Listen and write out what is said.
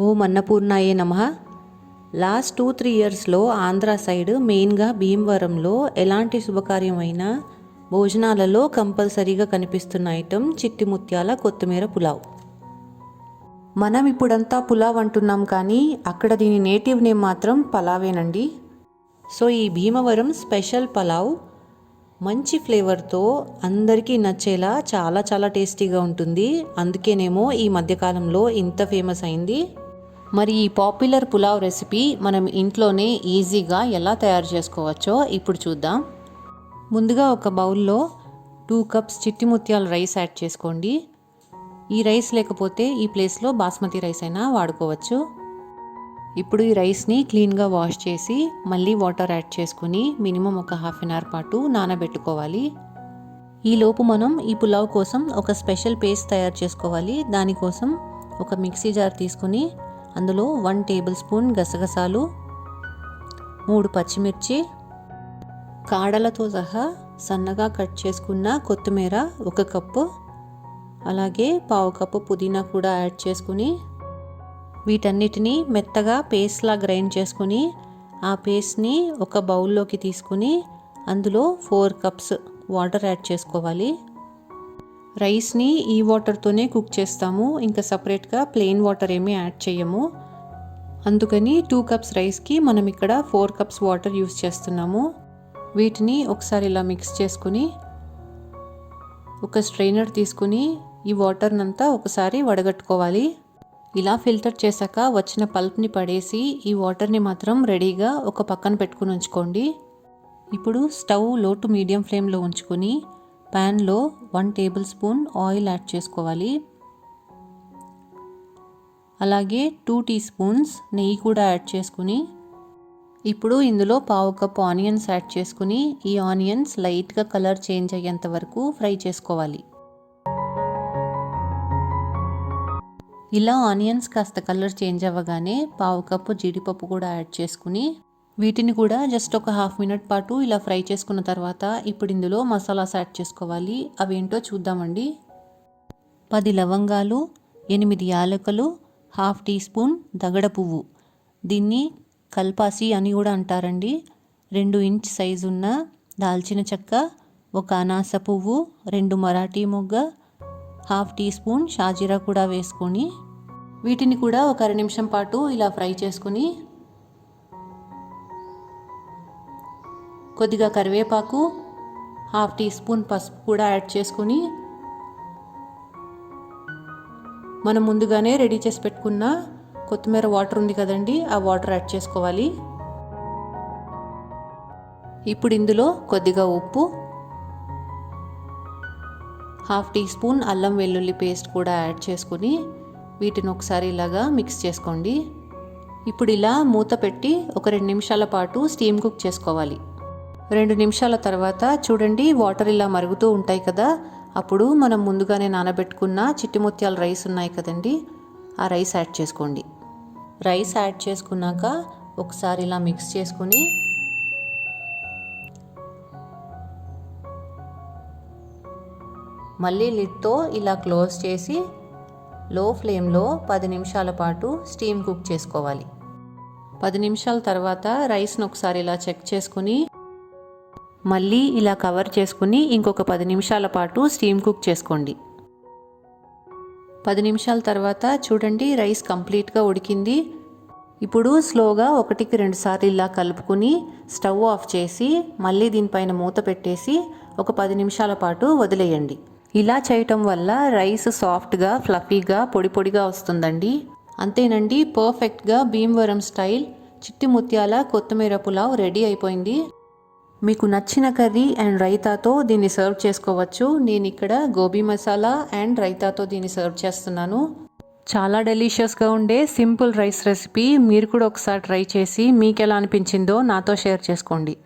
ఓం అన్నపూర్ణాయే నమః. లాస్ట్ 2-3 ఇయర్స్లో ఆంధ్ర సైడ్ మెయిన్గా భీమవరంలో ఎలాంటి శుభకార్యం అయినా భోజనాలలో కంపల్సరీగా కనిపిస్తున్న ఐటెం చిట్టి ముత్యాల కొత్తిమీర పులావ్. మనం ఇప్పుడంతా పులావ్ అంటున్నాం కానీ అక్కడ దీని నేటివ్ నేమ్ మాత్రం పలావేనండి. సో ఈ భీమవరం స్పెషల్ పలావ్ మంచి ఫ్లేవర్తో అందరికీ నచ్చేలా చాలా చాలా టేస్టీగా ఉంటుంది. అందుకేనేమో ఈ మధ్యకాలంలో ఇంత ఫేమస్ అయింది. మరి ఈ పాపులర్ పులావ్ రెసిపీ మనం ఇంట్లోనే ఈజీగా ఎలా తయారు చేసుకోవచ్చో ఇప్పుడు చూద్దాం. ముందుగా ఒక బౌల్లో 2 కప్స్ చిట్టి ముత్యాల రైస్ యాడ్ చేసుకోండి. ఈ రైస్ లేకపోతే ఈ ప్లేస్లో బాస్మతి రైస్ అయినా వాడుకోవచ్చు. ఇప్పుడు ఈ రైస్ని క్లీన్గా వాష్ చేసి మళ్ళీ వాటర్ యాడ్ చేసుకుని మినిమం ఒక 1/2 అవర్ పాటు నానబెట్టుకోవాలి. ఈలోపు మనం ఈ పులావ్ కోసం ఒక స్పెషల్ పేస్ట్ తయారు చేసుకోవాలి. దానికోసం ఒక మిక్సీ జార్ తీసుకుని అందులో 1 టేబుల్ స్పూన్ గసగసాలు, 3 పచ్చిమిర్చి, కాడలతో సహా సన్నగా కట్ చేసుకున్న కొత్తిమీర 1 కప్పు, అలాగే 1/2 కప్పు పుదీనా కూడా యాడ్ చేసుకుని వీటన్నిటినీ మెత్తగా పేస్ట్లా గ్రైండ్ చేసుకుని ఆ పేస్ట్ని ఒక బౌల్లోకి తీసుకుని అందులో 4 కప్స్ వాటర్ యాడ్ చేసుకోవాలి. రైస్ని ఈ వాటర్తోనే కుక్ చేస్తాము, ఇంకా సపరేట్గా ప్లెయిన్ వాటర్ ఏమీ యాడ్ చేయము. అందుకని 2 కప్స్ రైస్కి మనం ఇక్కడ 4 కప్స్ వాటర్ యూస్ చేస్తున్నాము. వీటిని ఒకసారి ఇలా మిక్స్ చేసుకుని ఒక స్ట్రైనర్ తీసుకుని ఈ వాటర్నంతా ఒకసారి వడగట్టుకోవాలి. ఇలా ఫిల్టర్ చేశాక వచ్చిన పల్ప్ని పడేసి ఈ వాటర్ని మాత్రం రెడీగా ఒక పక్కన పెట్టుకుని ఉంచుకోండి. ఇప్పుడు స్టవ్ లో టు మీడియం ఫ్లేమ్లో ఉంచుకొని ప్యాన్లో 1 టేబుల్ స్పూన్ ఆయిల్ యాడ్ చేసుకోవాలి. అలాగే 2 టీ స్పూన్స్ నెయ్యి కూడా యాడ్ చేసుకుని ఇప్పుడు ఇందులో 1/2 కప్ ఆనియన్స్ యాడ్ చేసుకుని ఈ ఆనియన్స్ లైట్గా కలర్ చేంజ్ అయ్యేంత వరకు ఫ్రై చేసుకోవాలి. ఇలా ఆనియన్స్ కాస్త కలర్ చేంజ్ అవ్వగానే 1/2 కప్పు జీడిపప్పు కూడా యాడ్ చేసుకుని వీటిని కూడా జస్ట్ ఒక 1/2 మినిట్ పాటు ఇలా ఫ్రై చేసుకున్న తర్వాత ఇప్పుడు ఇందులో మసాలాస్ యాడ్ చేసుకోవాలి. అవేంటో చూద్దామండి. 10 లవంగాలు, 8 యాలకులు, 1/2 టీ స్పూన్ దగడ పువ్వు, దీన్ని కల్పాసి అని కూడా అంటారండి. 2 ఇంచ్ సైజు ఉన్న దాల్చిన చెక్క, 1 అనాస పువ్వు, 2 మరాఠీ మొగ్గ, 1/2 టీ స్పూన్ షాజీరా కూడా వేసుకొని వీటిని కూడా ఒక 2 నిమిషం పాటు ఇలా ఫ్రై చేసుకుని కొద్దిగా కరివేపాకు, 1/2 టీ స్పూన్ పసుపు కూడా యాడ్ చేసుకుని మనం ముందుగానే రెడీ చేసి పెట్టుకున్న కొత్తిమీర వాటర్ ఉంది కదండి, ఆ వాటర్ యాడ్ చేసుకోవాలి. ఇప్పుడు ఇందులో కొద్దిగా ఉప్పు, 1/2 టీ స్పూన్ అల్లం వెల్లుల్లి పేస్ట్ కూడా యాడ్ చేసుకుని వీటిని ఒకసారి ఇలాగా మిక్స్ చేసుకోండి. ఇప్పుడు ఇలా మూత పెట్టి ఒక 2 నిమిషాల పాటు స్టీమ్ కుక్ చేసుకోవాలి. 2 నిమిషాల తర్వాత చూడండి వాటర్ ఇలా మరుగుతూ ఉంటాయి కదా, అప్పుడు మనం ముందుగానే నానబెట్టుకున్న చిట్టి ముత్యాల రైస్ ఉన్నాయి కదండి, ఆ రైస్ యాడ్ చేసుకోండి. రైస్ యాడ్ చేసుకున్నాక ఒకసారి ఇలా మిక్స్ చేసుకుని మళ్ళీ లిడ్తో ఇలా క్లోజ్ చేసి లో ఫ్లేమ్లో 10 నిమిషాల పాటు స్టీమ్ కుక్ చేసుకోవాలి. 10 నిమిషాల తర్వాత రైస్ను ఒకసారి ఇలా చెక్ చేసుకుని మళ్ళీ ఇలా కవర్ చేసుకుని ఇంకొక 10 నిమిషాల పాటు స్టీమ్ కుక్ చేసుకోండి. 10 నిమిషాల తర్వాత చూడండి రైస్ కంప్లీట్గా ఉడికింది. ఇప్పుడు స్లోగా 1కి 2 సార్లు ఇలా కలుపుకుని స్టవ్ ఆఫ్ చేసి మళ్ళీ దీనిపైన మూత పెట్టేసి ఒక 10 నిమిషాల పాటు వదిలేయండి. ఇలా చేయటం వల్ల రైస్ సాఫ్ట్గా ఫ్లఫీగా పొడి పొడిగా వస్తుందండి. అంతేనండి, పర్ఫెక్ట్గా భీమవరం స్టైల్ చిట్టి ముత్యాల కొత్తిమీర పులావ్ రెడీ అయిపోయింది. మీకు నచ్చిన కర్రీ అండ్ రైతాతో దీన్ని సర్వ్ చేసుకోవచ్చు. నేను ఇక్కడ గోబీ మసాలా అండ్ రైతాతో దీన్ని సర్వ్ చేస్తున్నాను. చాలా డెలిషియస్గా ఉండే సింపుల్ రైస్ రెసిపీ. మీరు కూడా ఒకసారి ట్రై చేసి మీకు ఎలా అనిపించిందో నాతో షేర్ చేసుకోండి.